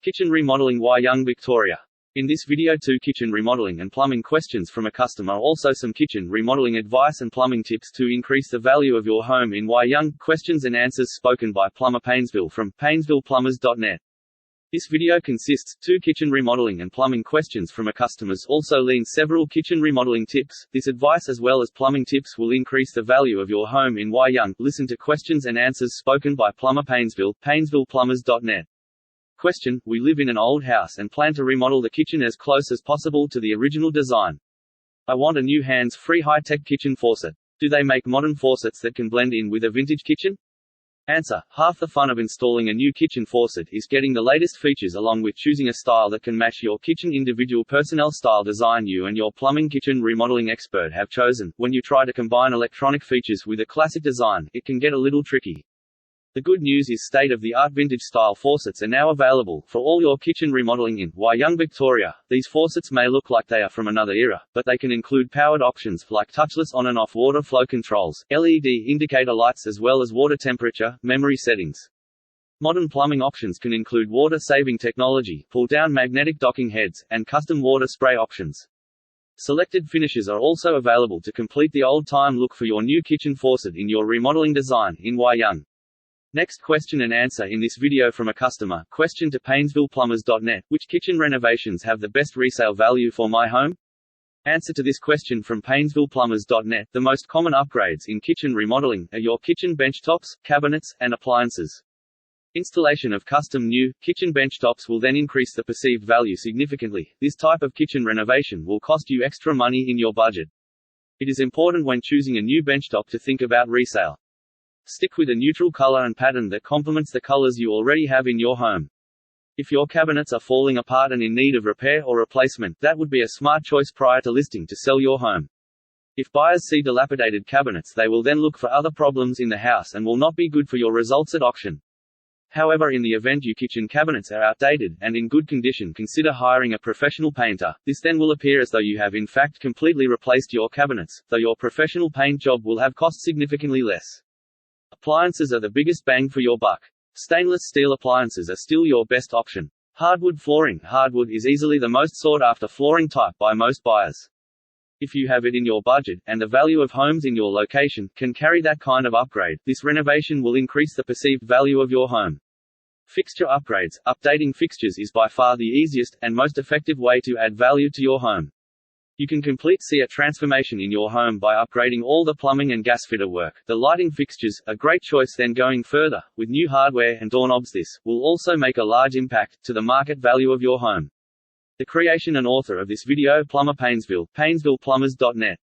Kitchen remodeling. Why young Victoria? In this video, 2 kitchen remodeling and plumbing questions from a customer, also some kitchen remodeling advice and plumbing tips to increase the value of your home in Why Young. Questions and answers spoken by Plumber Paynesville from PaynesvillePlumbers.net. This video consists 2 kitchen remodeling and plumbing questions from a customers, also leans several kitchen remodeling tips. This advice as well as plumbing tips will increase the value of your home in Why Young. Listen to questions and answers spoken by Plumber Paynesville, PaynesvillePlumbers.net. Question: We live in an old house and plan to remodel the kitchen as close as possible to the original design. I want a new hands-free high-tech kitchen faucet. Do they make modern faucets that can blend in with a vintage kitchen? Answer: Half the fun of installing a new kitchen faucet is getting the latest features along with choosing a style that can match your kitchen. Individual personnel style design you and your plumbing kitchen remodeling expert have chosen. When you try to combine electronic features with a classic design, it can get a little tricky. The good news is state-of-the-art vintage-style faucets are now available for all your kitchen remodeling in Why Young Victoria. These faucets may look like they are from another era, but they can include powered options like touchless on and off water flow controls, LED indicator lights as well as water temperature, memory settings. Modern plumbing options can include water-saving technology, pull-down magnetic docking heads, and custom water spray options. Selected finishes are also available to complete the old-time look for your new kitchen faucet in your remodeling design in Why Young. Next question and answer in this video from a customer. Question to PaynesvillePlumbers.net: Which kitchen renovations have the best resale value for my home? Answer to this question from PaynesvillePlumbers.net: The most common upgrades in kitchen remodeling are your kitchen benchtops, cabinets, and appliances. Installation of custom new kitchen benchtops will then increase the perceived value significantly. This type of kitchen renovation will cost you extra money in your budget. It is important when choosing a new benchtop to think about resale. Stick with a neutral color and pattern that complements the colors you already have in your home. If your cabinets are falling apart and in need of repair or replacement, that would be a smart choice prior to listing to sell your home. If buyers see dilapidated cabinets, they will then look for other problems in the house and will not be good for your results at auction. However, in the event your kitchen cabinets are outdated and in good condition, consider hiring a professional painter. This then will appear as though you have in fact completely replaced your cabinets, though your professional paint job will have cost significantly less. Appliances are the biggest bang for your buck. Stainless steel appliances are still your best option. Hardwood flooring. Hardwood is easily the most sought-after flooring type by most buyers. If you have it in your budget, and the value of homes in your location can carry that kind of upgrade, this renovation will increase the perceived value of your home. Fixture upgrades. Updating fixtures is by far the easiest and most effective way to add value to your home. You can see a transformation in your home by upgrading all the plumbing and gas fitter work. The lighting fixtures, a great choice. Then going further, with new hardware and doorknobs, this will also make a large impact to the market value of your home. The creation and author of this video, Plumber Paynesville, PaynesvillePlumbers.net.